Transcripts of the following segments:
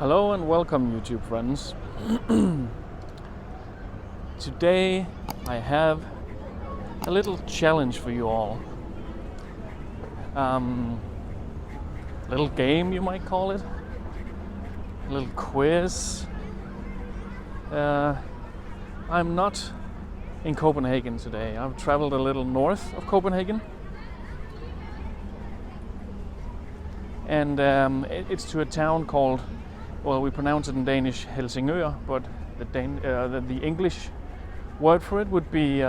Hello and welcome, YouTube friends. Today I have a little challenge for you all. Little game, you might call it. A little quiz. I'm not in Copenhagen today. I've traveled a little north of Copenhagen. And it's to a town called, well, we pronounce it in Danish Elsinore, but the English word for it would be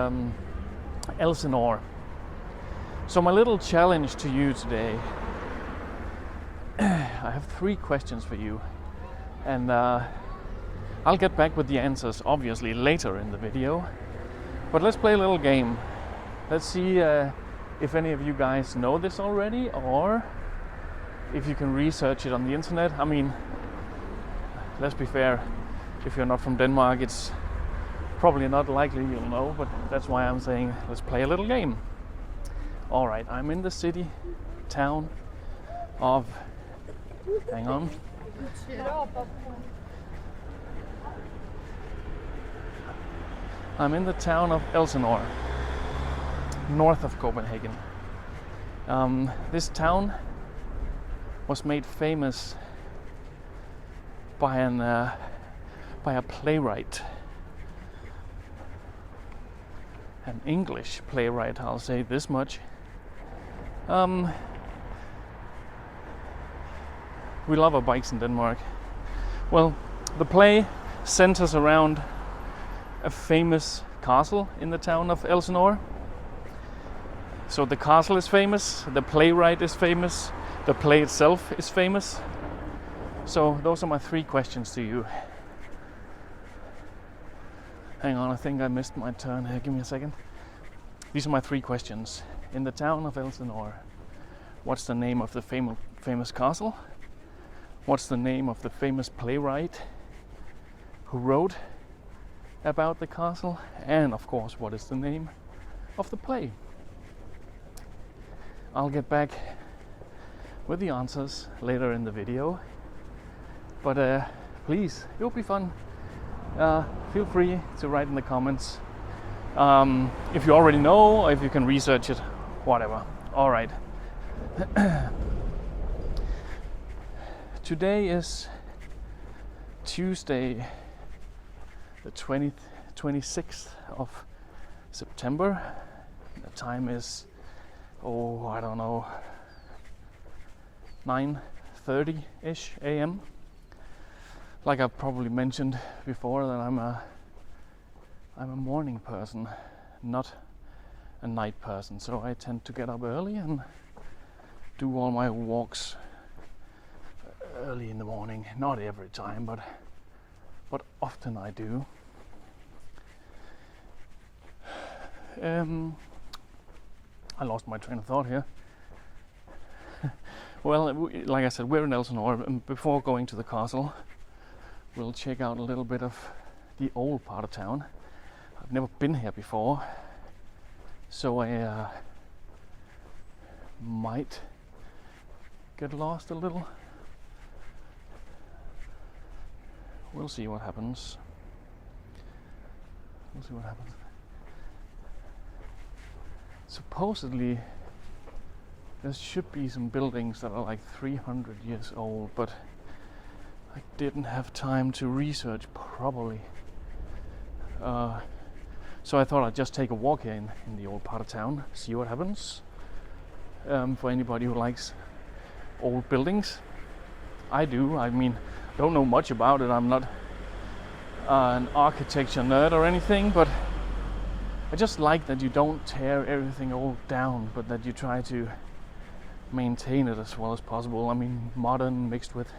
Elsinore. So my little challenge to you today, I have 3 questions for you, and I'll get back with the answers obviously later in the video. But let's play a little game. Let's see if any of you guys know this already, or if you can research it on the internet. I mean, let's be fair, if you're not from Denmark, it's probably not likely you'll know, but that's why I'm saying let's play a little game. Alright, I'm in the town of, hang on. I'm in the town of Elsinore, north of Copenhagen. This town was made famous by a playwright, an English playwright. I'll say this much. We love our bikes in Denmark. Well, the play centers around a famous castle in the town of Elsinore. So the castle is famous, the playwright is famous, the play itself is famous. So those are my 3 questions to you. Hang on, I think I missed my turn here. Give me a second. These are my 3 questions. In the town of Elsinore, what's the name of the famous castle? What's the name of the famous playwright who wrote about the castle? And of course, what is the name of the play? I'll get back with the answers later in the video. But please, it'll be fun. Feel free to write in the comments if you already know, or if you can research it, whatever. All right. Today is Tuesday, the 26th of September. The time is, I don't know, 9:30-ish a.m. Like I've probably mentioned before, that I'm a morning person, not a night person. So I tend to get up early and do all my walks early in the morning. Not every time, but often I do. I lost my train of thought here. Well, like I said, we're in Elsinore, and before going to the castle, we'll check out a little bit of the old part of town. I've never been here before, so I might get lost a little. We'll see what happens. Supposedly, there should be some buildings that are like 300 years old, but I didn't have time to research properly. So I thought I'd just take a walk here in the old part of town, see what happens. For anybody who likes old buildings. I do. I mean, don't know much about it. I'm not an architecture nerd or anything, but I just like that you don't tear everything old down, but that you try to maintain it as well as possible. I mean, modern mixed with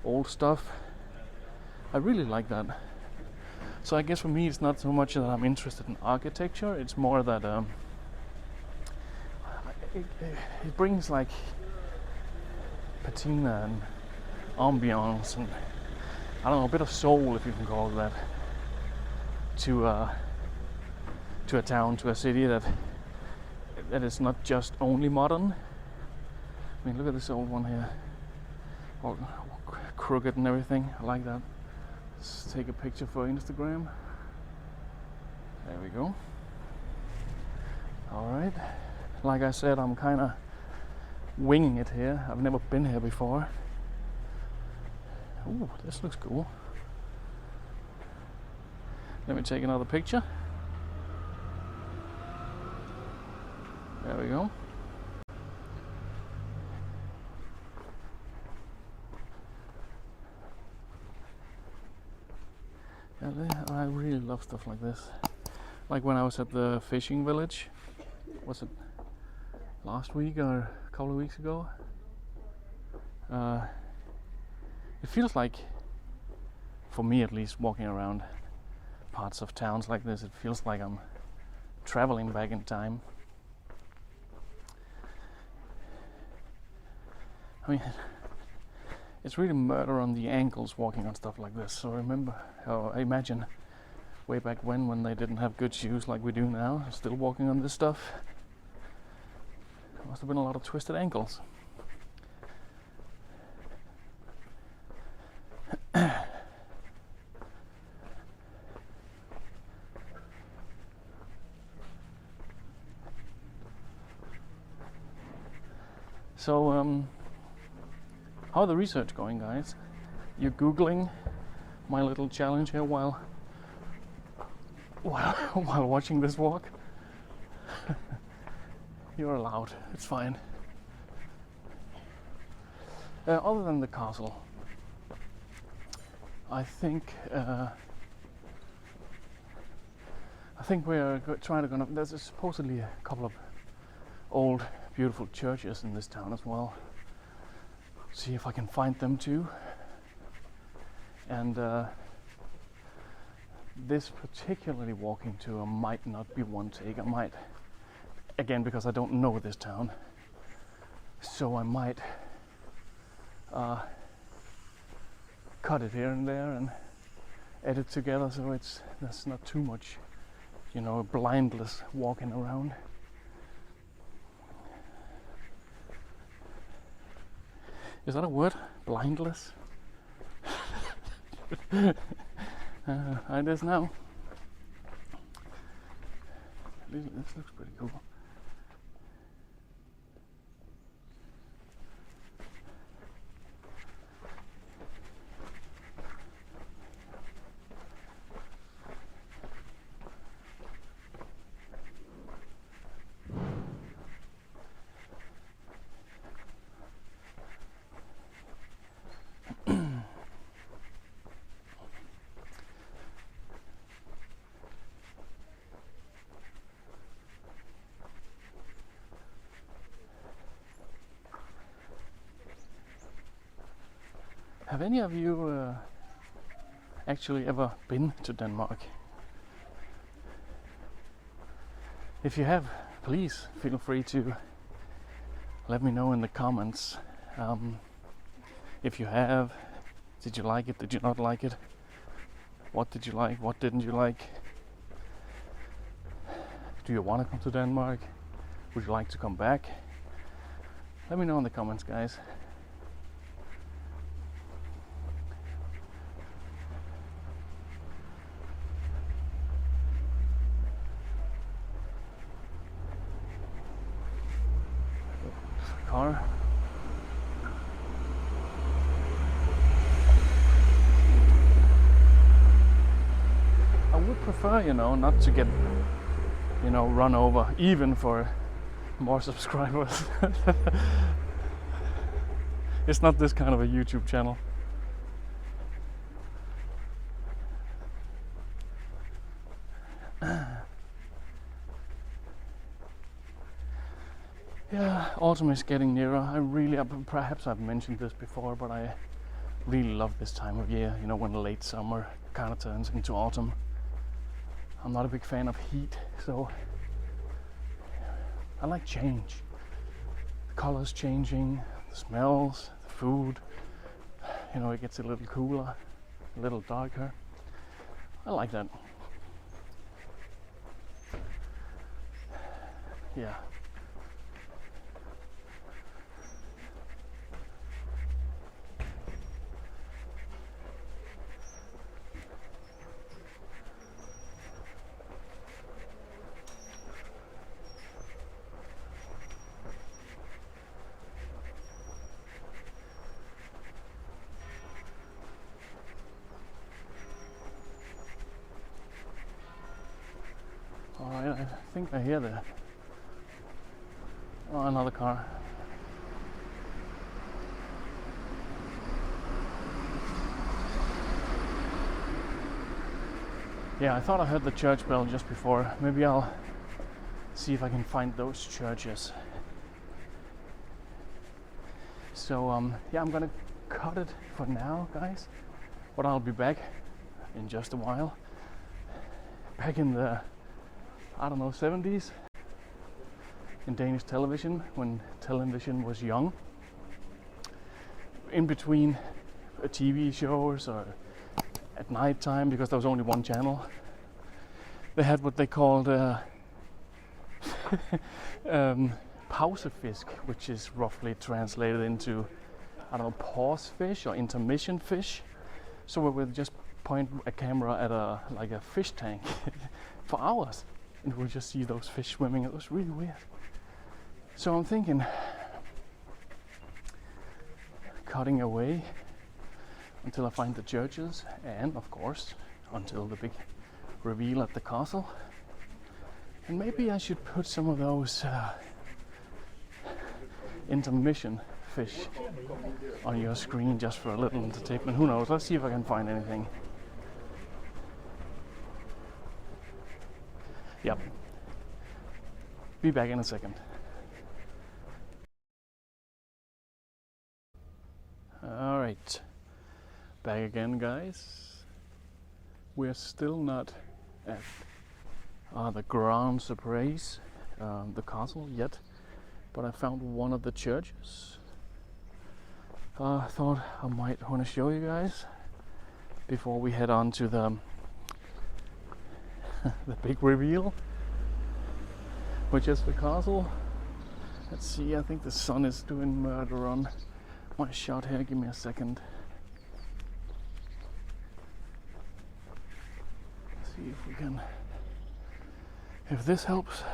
old stuff. I really like that. So I guess for me, it's not so much that I'm interested in architecture. It's more that it brings like patina and ambiance and, I don't know, a bit of soul, if you can call it that, to a town, to a city that is not just only modern. I mean, look at this old one here. Or crooked and everything. I like that. Let's take a picture for Instagram. There we go. Alright. Like I said, I'm kind of winging it here. I've never been here before. Ooh, this looks cool. Let me take another picture. There we go. Yeah, I really love stuff like this. Like when I was at the fishing village. Was it last week or a couple of weeks ago? It feels like, for me at least, walking around parts of towns like this, it feels like I'm traveling back in time. I mean, it's really murder on the ankles walking on stuff like this. So I imagine way back when they didn't have good shoes like we do now, still walking on this stuff. There must have been a lot of twisted ankles. So, how are the research going, guys? You're Googling my little challenge here while watching this walk? You're allowed, it's fine. Other than the castle, I think we're there's supposedly a couple of old beautiful churches in this town as well. See if I can find them too. And this particularly walking tour might not be one take. I might, again, because I don't know this town, so I might cut it here and there and edit together so there's not too much, blindless walking around. Is that a word? Blindless? It is now. This looks pretty cool. Have any of you actually ever been to Denmark? If you have, please feel free to let me know in the comments. If you have, did you like it? Did you not like it? What did you like? What didn't you like? Do you want to come to Denmark? Would you like to come back? Let me know in the comments, guys. Car. I would prefer, not to get, run over, even for more subscribers. It's not this kind of a YouTube channel. Yeah, autumn is getting nearer. Perhaps I've mentioned this before, but I really love this time of year, when late summer kind of turns into autumn. I'm not a big fan of heat, so I like change. The colors changing, the smells, the food. It gets a little cooler, a little darker. I like that. Yeah. think I hear the... Oh, another car. Yeah, I thought I heard the church bell just before. Maybe I'll see if I can find those churches. So yeah, I'm gonna cut it for now, guys, but I'll be back in just a while. Back in the, I don't know, 70s, in Danish television, when television was young, in between TV shows or at night time, because there was only one channel, they had what they called pausefisk, which is roughly translated into, I don't know, pause fish or intermission fish. So we would just point a camera at a fish tank for hours, and we'll just see those fish swimming. It was really weird. So I'm thinking, cutting away until I find the churches, and of course until the big reveal at the castle. And maybe I should put some of those intermission fish on your screen just for a little entertainment. Who knows? Let's see if I can find anything. Yep. Be back in a second. Alright. Back again, guys. We're still not at the ground surprise, the castle yet, but I found one of the churches. I thought I might want to show you guys before we head on to the the big reveal, which is the castle. Let's see, I think the sun is doing murder on my shot here. Give me a second. See if we can, if this helps.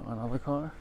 Another car.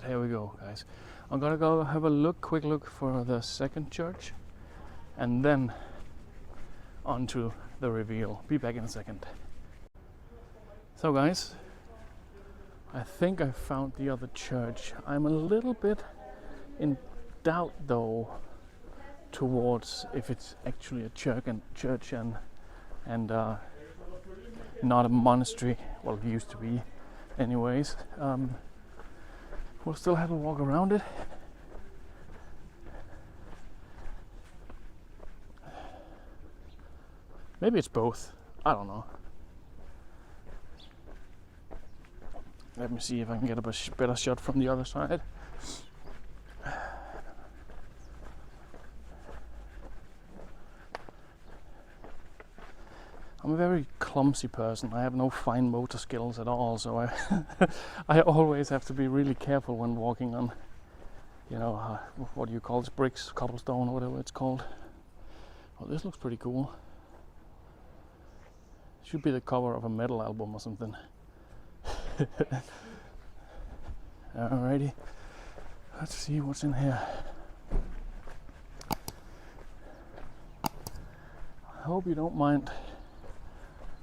Here we go, guys. I'm gonna go have a quick look for the second church, and then on to the reveal. Be back in a second. So guys, I think I found the other church. I'm a little bit in doubt though towards if it's actually a church and not a monastery. Well, it used to be anyways. We'll still have a walk around it. Maybe it's both. I don't know. Let me see if I can get a better shot from the other side. I'm a very clumsy person. I have no fine motor skills at all, so I always have to be really careful when walking on, you know, what do you call this, bricks, cobblestone, or whatever it's called. Oh, this looks pretty cool. Should be the cover of a metal album or something. Alrighty, let's see what's in here. I hope you don't mind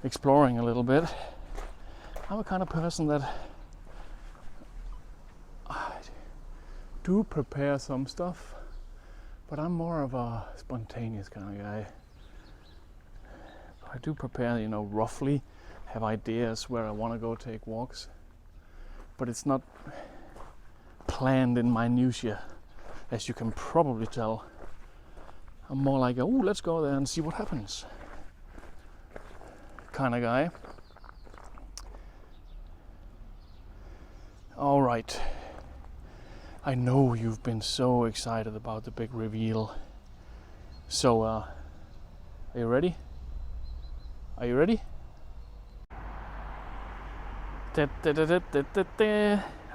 exploring a little bit. I'm a kind of person that I do prepare some stuff, but I'm more of a spontaneous kind of guy. prepare, you know, roughly, have ideas where I want to go take walks, but it's not planned in minutiae, as you can probably tell. I'm more like, oh, let's go there and see what happens kind of guy. All right. I know you've been so excited about the big reveal. So, are you ready? Are you ready?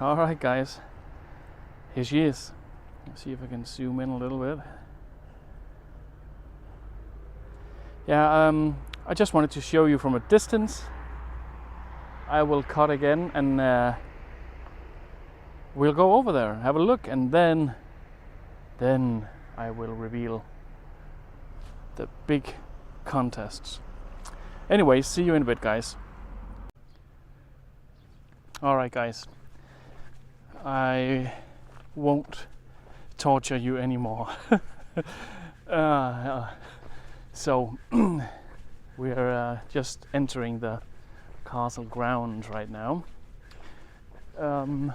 Alright guys, here she is. Let's see if I can zoom in a little bit. Yeah, I just wanted to show you from a distance. I will cut again and we'll go over there, have a look, and then I will reveal the big contests. Anyway, see you in a bit, guys. Alright guys, I won't torture you anymore. So we're just entering the castle grounds right now. The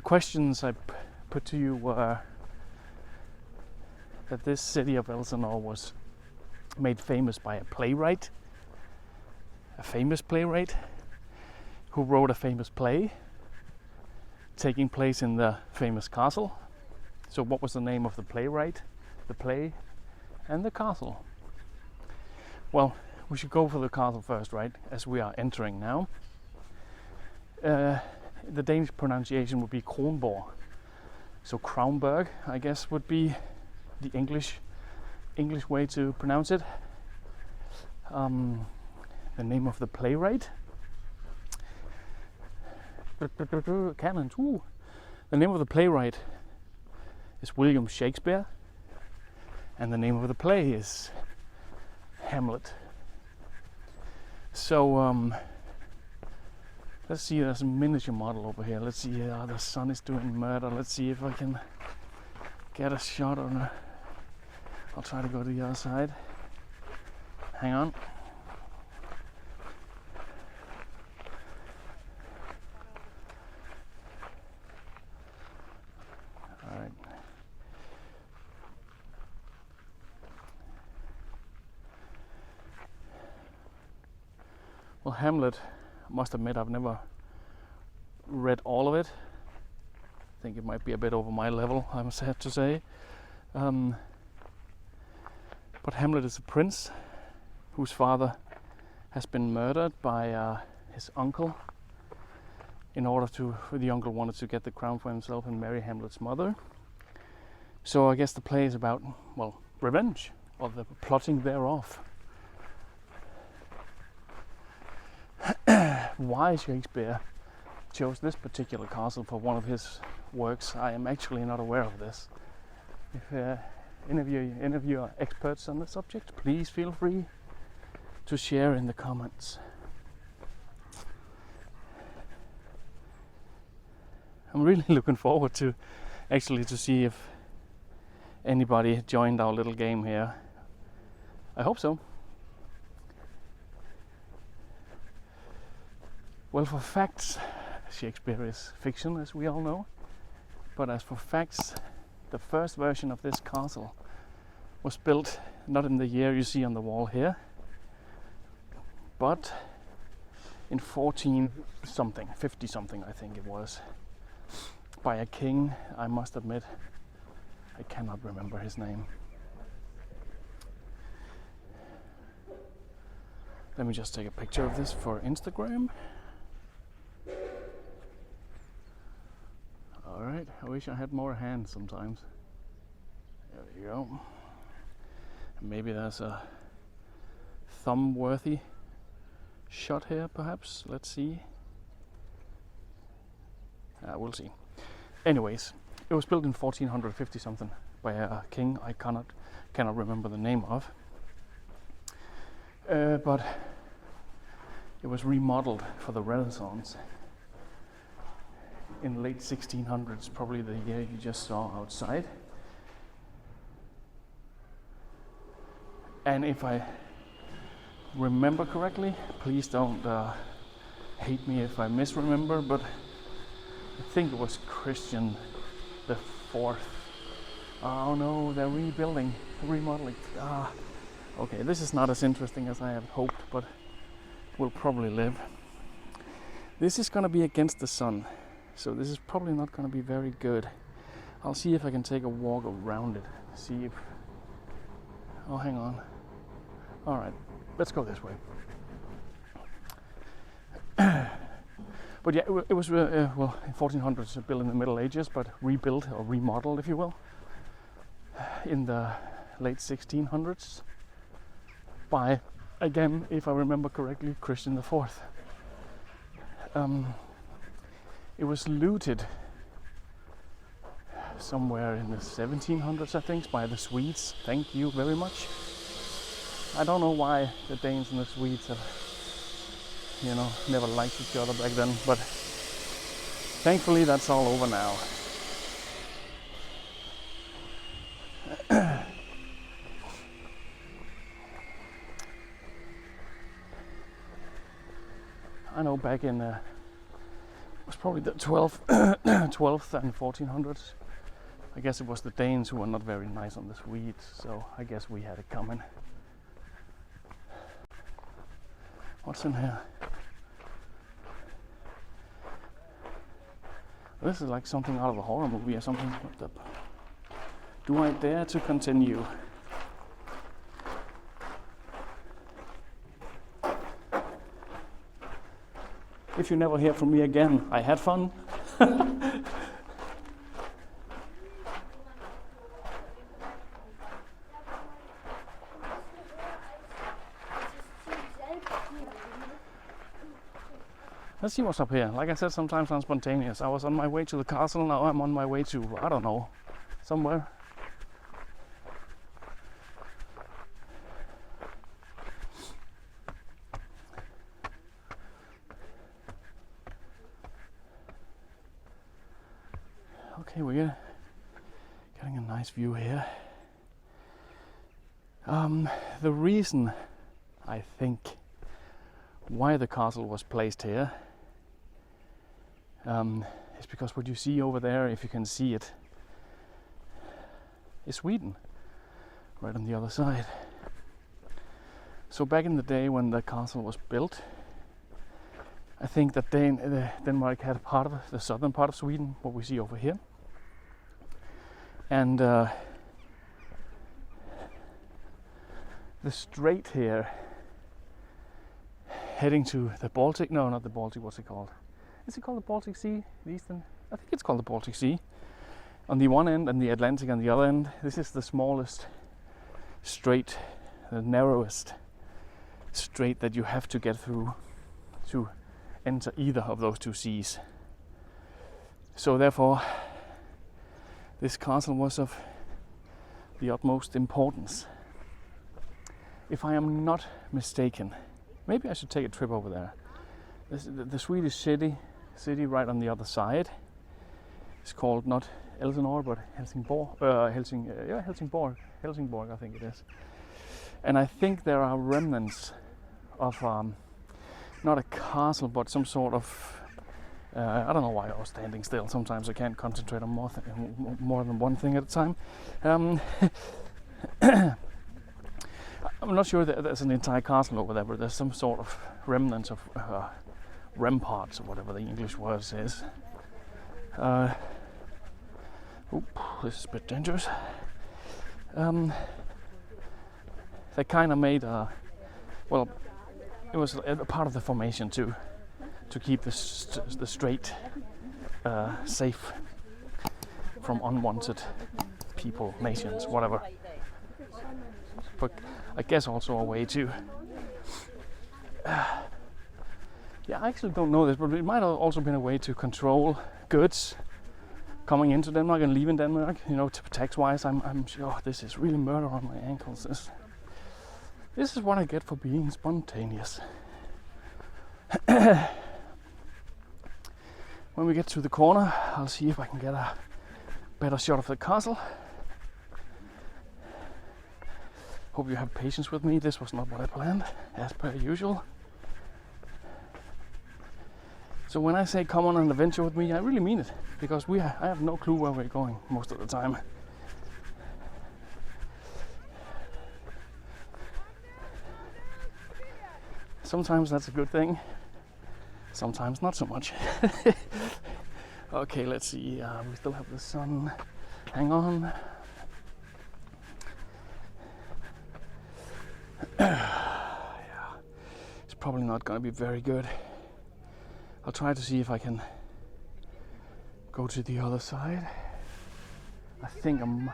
questions I put to you were that this city of Elsinore was made famous by a famous playwright who wrote a famous play taking place in the famous castle. So what was the name of the playwright, the play, and the castle? Well, we should go for the castle first, right, as we are entering now. The Danish pronunciation would be Kronborg. So Kronborg, I guess, would be the English way to pronounce it. The name of the playwright. Cannons. Ooh. The name of the playwright is William Shakespeare, and the name of the play is Hamlet. So let's see, there's a miniature model over here. Let's see, the sun is doing murder. Let's see if I can get a shot on her. I'll try to go to the other side. Hang on. All right. Well, Hamlet, I must admit I've never read all of it. I think it might be a bit over my level, I must have to say. But Hamlet is a prince whose father has been murdered by his uncle. The uncle wanted to get the crown for himself and marry Hamlet's mother. So I guess the play is about, well, revenge, or the plotting thereof. Why Shakespeare chose this particular castle for one of his works, I am actually not aware of this. If any of you are experts on the subject, please feel free to share in the comments. I'm really looking forward to see if anybody joined our little game here. I hope so. Well, for facts, Shakespeare is fiction, as we all know. But as for facts, the first version of this castle was built not in the year you see on the wall here, but in 50 something I think it was, by a king. I must admit, I cannot remember his name. Let me just take a picture of this for Instagram. Alright, I wish I had more hands sometimes. There we go. Maybe there's a thumb-worthy shot here, perhaps. Let's see. We'll see. Anyways, it was built in 1450 something by a king I cannot remember the name of. But it was remodeled for the Renaissance in late 1600s, probably the year you just saw outside. And if I remember correctly, please don't hate me if I misremember, but I think it was Christian the Fourth. Oh no, they're remodeling. Okay, this is not as interesting as I had hoped, but we'll probably live. This is gonna be against the sun, so this is probably not gonna be very good. I'll see if I can take a walk around it, see if... Oh, hang on. All right, let's go this way. But yeah, it was well, in 1400s, built in the Middle Ages, but rebuilt or remodeled, if you will, in the late 1600s by, again, if I remember correctly, Christian the Fourth. It was looted somewhere in the 1700s, I think, by the Swedes. Thank you very much. I don't know why the Danes and the Swedes have, never liked each other back then, but thankfully that's all over now. I know back in it was probably the 12th and 1400s. I guess it was the Danes who were not very nice on the Swedes, so I guess we had it coming. What's in here? This is like something out of a horror movie or something. What the... Do I dare to continue? If you never hear from me again, I had fun. Let's see what's up here. Like I said, sometimes I'm spontaneous. I was on my way to the castle, now I'm on my way to, I don't know, somewhere. Okay, we're getting a nice view here. The reason, I think, why the castle was placed here is because what you see over there, if you can see it, is Sweden, right on the other side. So back in the day when the castle was built, I think that Denmark had part of the southern part of Sweden, what we see over here, and the strait here heading to the Baltic, no, not the Baltic, what's it called? Is it called the Baltic Sea? The Eastern? I think it's called the Baltic Sea. On the one end and the Atlantic on the other end. This is the smallest strait, the narrowest strait that you have to get through to enter either of those two seas. So therefore, this castle was of the utmost importance. If I am not mistaken, maybe I should take a trip over there. The Swedish city right on the other side is called not Elsinore but Helsingborg. Helsingborg, I think it is. And I think there are remnants of not a castle but some sort of I don't know why I was standing still. Sometimes I can't concentrate on more than one thing at a time. I'm not sure that there's an entire castle over there, but there's some sort of remnants of ramparts or whatever the English word is. This is a bit dangerous. They kind of made well, it was a part of the formation to keep the strait safe from unwanted people, nations, whatever. But I guess also a way to yeah, I actually don't know this, but it might have also been a way to control goods coming into Denmark and leaving Denmark, tax-wise. I'm sure this is really murder on my ankles. This is what I get for being spontaneous. When we get to the corner, I'll see if I can get a better shot of the castle. Hope you have patience with me. This was not what I planned, as per usual. So when I say come on an adventure with me, I really mean it, because I have no clue where we're going most of the time. Sometimes that's a good thing, sometimes not so much. Okay, let's see. We still have the sun. Hang on. Yeah, it's probably not gonna be very good. I'll try to see if I can go to the other side. I think I'm...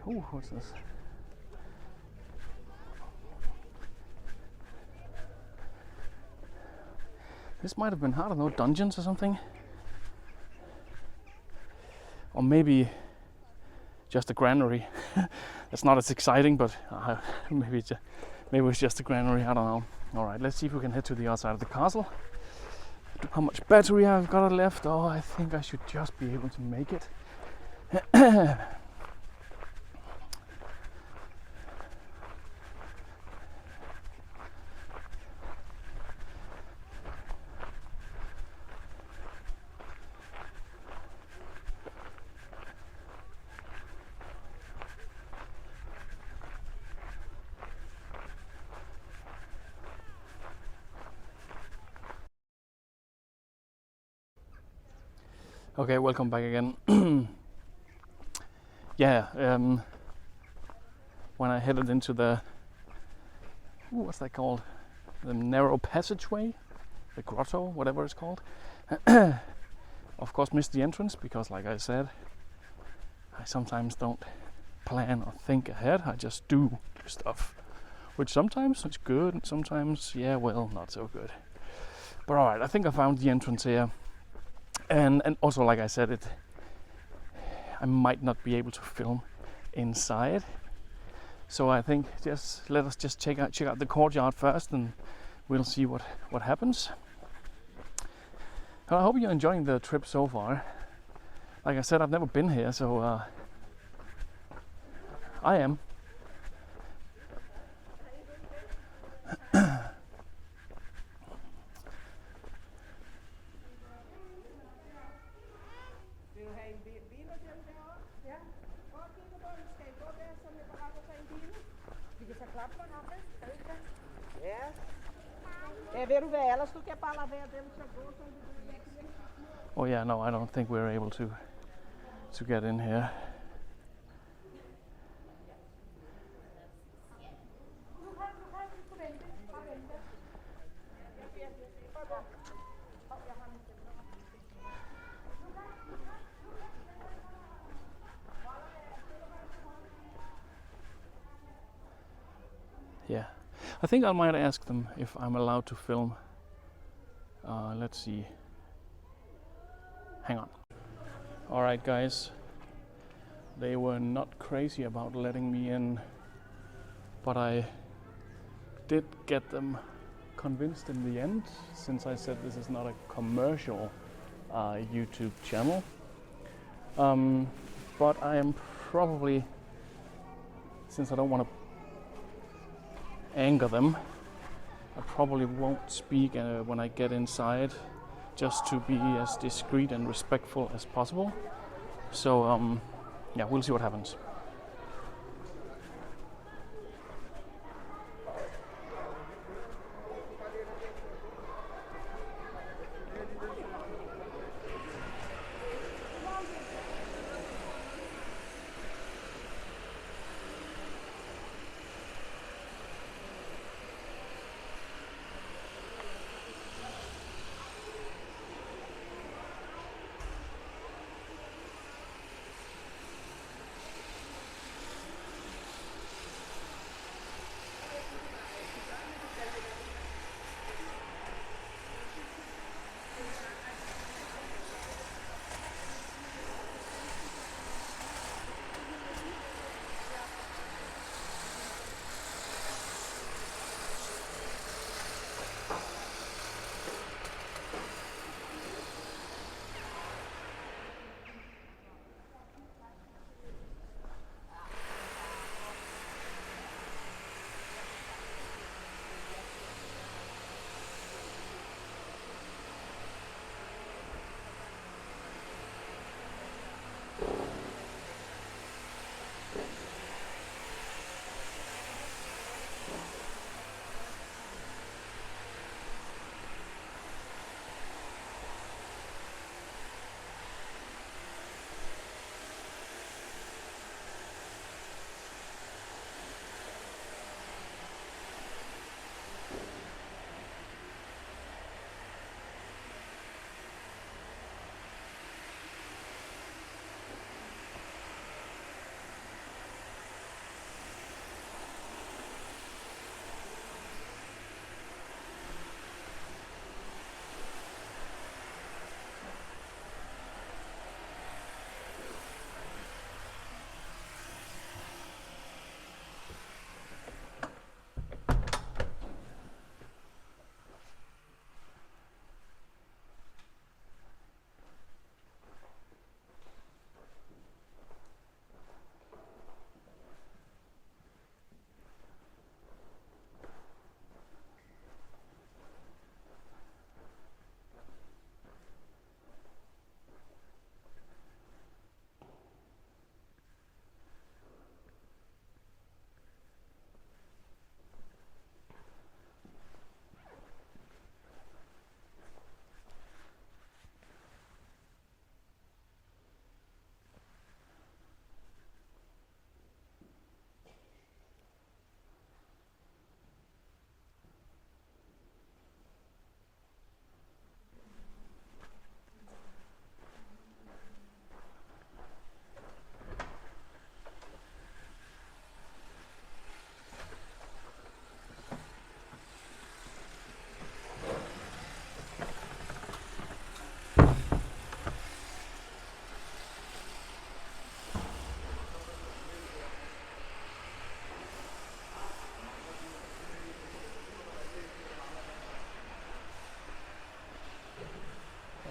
Oh, what's this? This might have been, I don't know, dungeons or something. Or maybe just a granary. It's not as exciting, but maybe it's just a granary, I don't know. Alright, let's see if we can head to the other side of the castle. How much battery I've got left? Oh, I think I should just be able to make it. Okay, welcome back again. Yeah, when I headed into the... Ooh, what's that called? The narrow passageway? The grotto, whatever it's called. Of course missed the entrance, because like I said, I sometimes don't plan or think ahead. I just do stuff. Which sometimes is good, and sometimes, yeah, well, not so good. But alright, I think I found the entrance here. And also, like I said, I might not be able to film inside, so I think let us check out the courtyard first, and we'll see what happens. I hope you're enjoying the trip so far. Like I said, I've never been here, so I am. Oh yeah, no, I don't think we're able to get in here. Yeah, I think I might ask them if I'm allowed to film. Let's see. Hang on. Alright guys, they were not crazy about letting me in, but I did get them convinced in the end, since I said this is not a commercial YouTube channel. But I am probably, since I don't want to anger them, I probably won't speak when I get inside, just to be as discreet and respectful as possible. So yeah, we'll see what happens.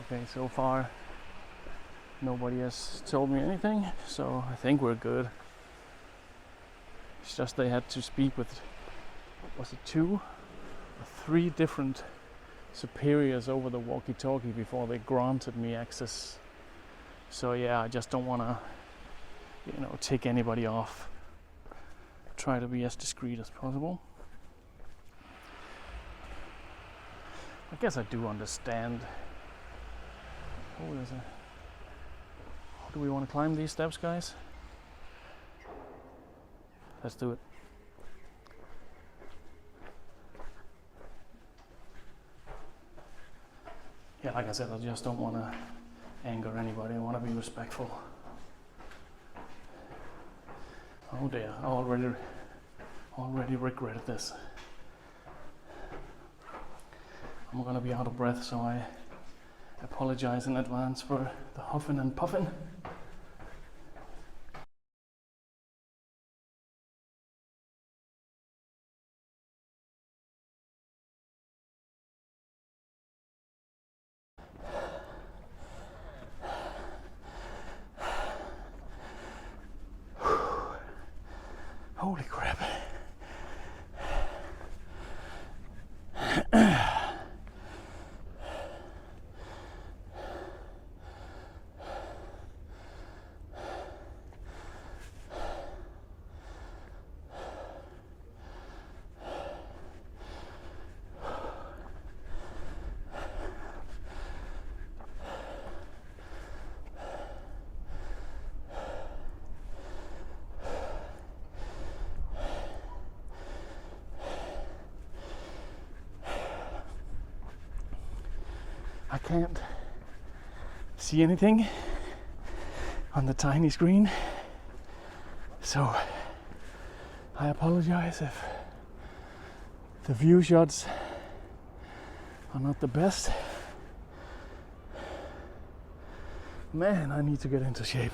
Okay, so far nobody has told me anything, so I think we're good. It's just they had to speak with, was it 2 or 3 different superiors over the walkie-talkie before they granted me access. So yeah, I just don't want to, tick anybody off. Try to be as discreet as possible. I guess I do understand. Oh, there's a... Do we want to climb these steps, guys? Let's do it. Yeah, like I said, I just don't want to anger anybody. I want to be respectful. Oh dear, I already regretted this. I'm gonna be out of breath, so I apologize in advance for the huffing and puffing. Holy crap. I can't see anything on the tiny screen, so I apologize if the view shots are not the best. Man, I need to get into shape.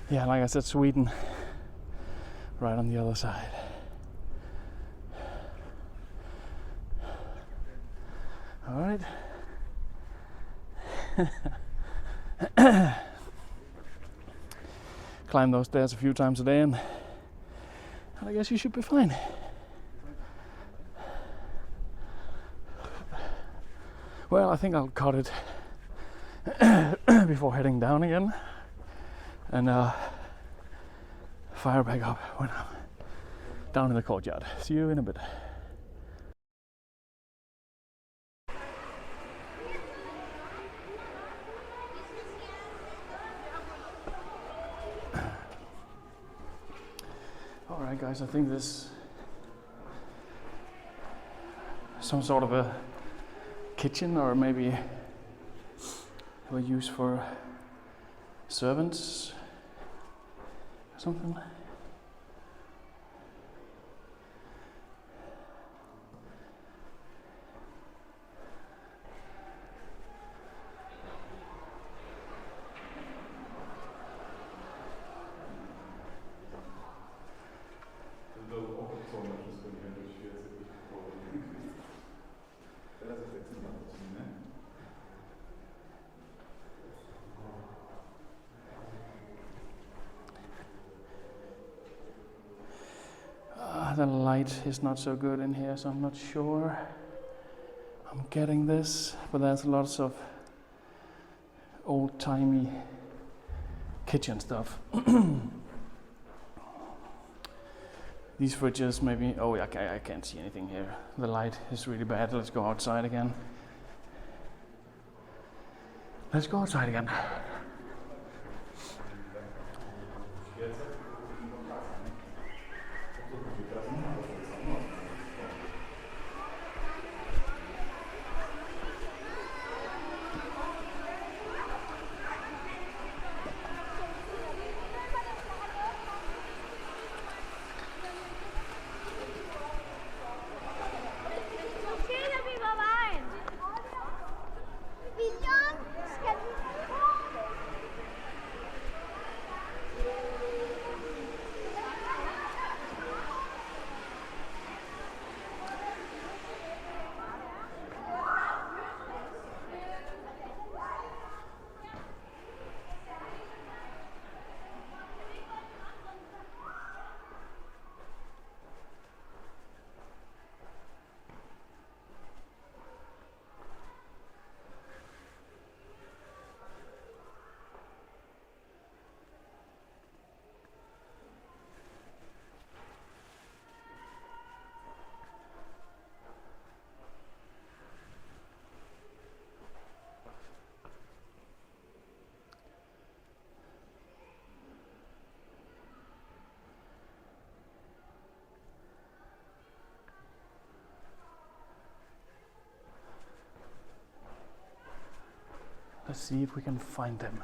Yeah, like I said, Sweden, right on the other side. All right. Climb those stairs a few times a day and I guess you should be fine. Well, I think I'll cut it before heading down again. And fire back up when I'm down in the courtyard. See you in a bit. Alright guys, I think this is some sort of a kitchen, or maybe a use for servants. Something. The light is not so good in here, so I'm not sure I'm getting this, but there's lots of old-timey kitchen stuff. These fridges maybe, oh yeah, I can't see anything here. The light is really bad. Let's go outside again. Let's go outside again. Let's see if we can find them.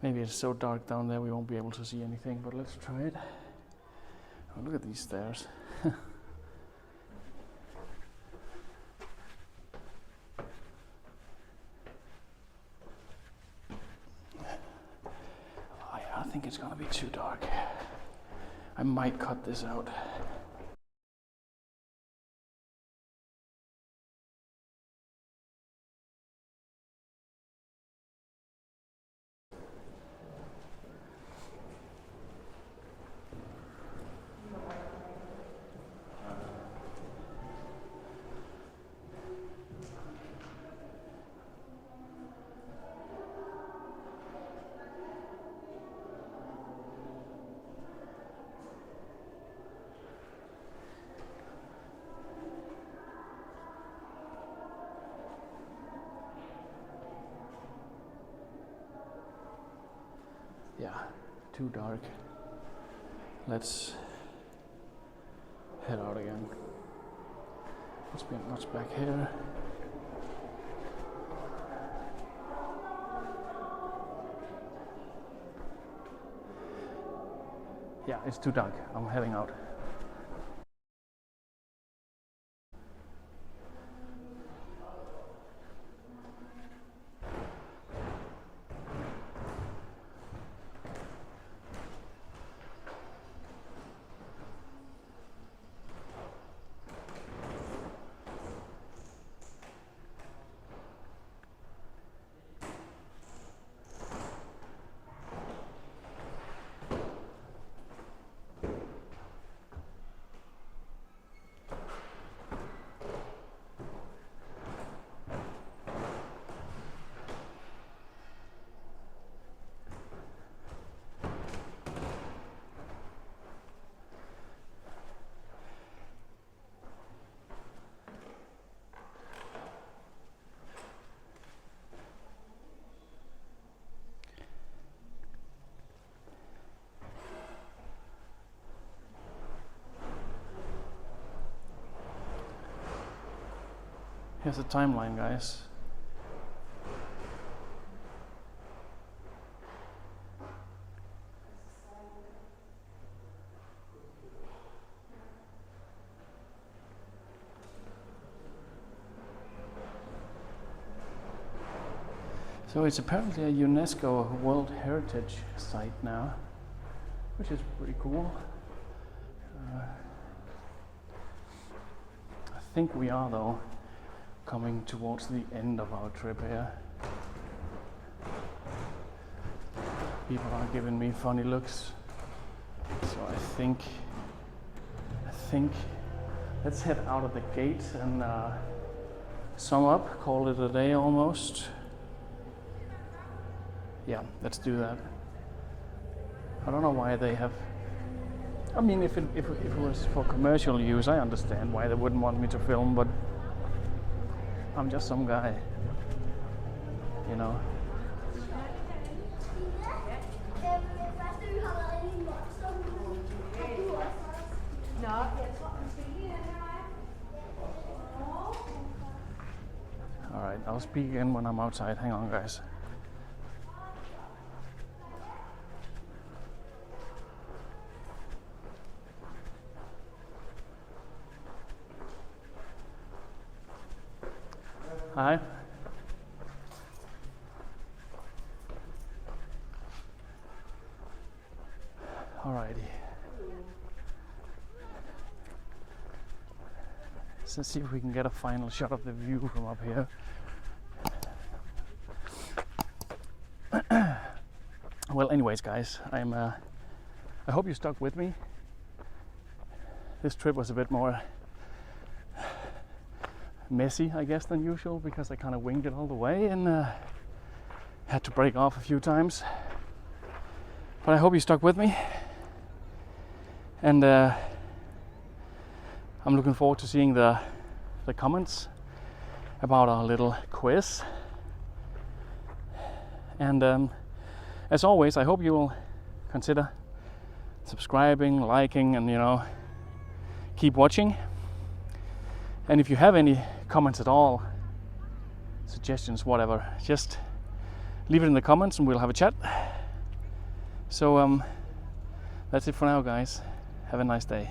Maybe it's so dark down there we won't be able to see anything, but let's try it. Oh, look at these stairs. I think it's gonna be too dark. I might cut this out. Yeah, too dark. Let's head out again. What's back here? Yeah, it's too dark. I'm heading out. Here's the timeline, guys. So it's apparently a UNESCO World Heritage Site now, which is pretty cool. I think we are, though, coming towards the end of our trip here. People are giving me funny looks, so I think let's head out of the gate and sum up, call it a day almost. Yeah, let's do that. I don't know why they have. I mean, if it was for commercial use, I understand why they wouldn't want me to film, but I'm just some guy, you know. Alright, I'll speak again when I'm outside. Hang on, guys. Hi. Alrighty. Let's see if we can get a final shot of the view from up here. Well, anyways, guys, I hope you stuck with me. This trip was a bit more messy, I guess, than usual, because I kind of winged it all the way and had to break off a few times. But I hope you stuck with me, and I'm looking forward to seeing the comments about our little quiz. And as always, I hope you will consider subscribing, liking, and keep watching. And if you have any comments at all, suggestions, whatever, just leave it in the comments and we'll have a chat. So that's it for now, guys. Have a nice day.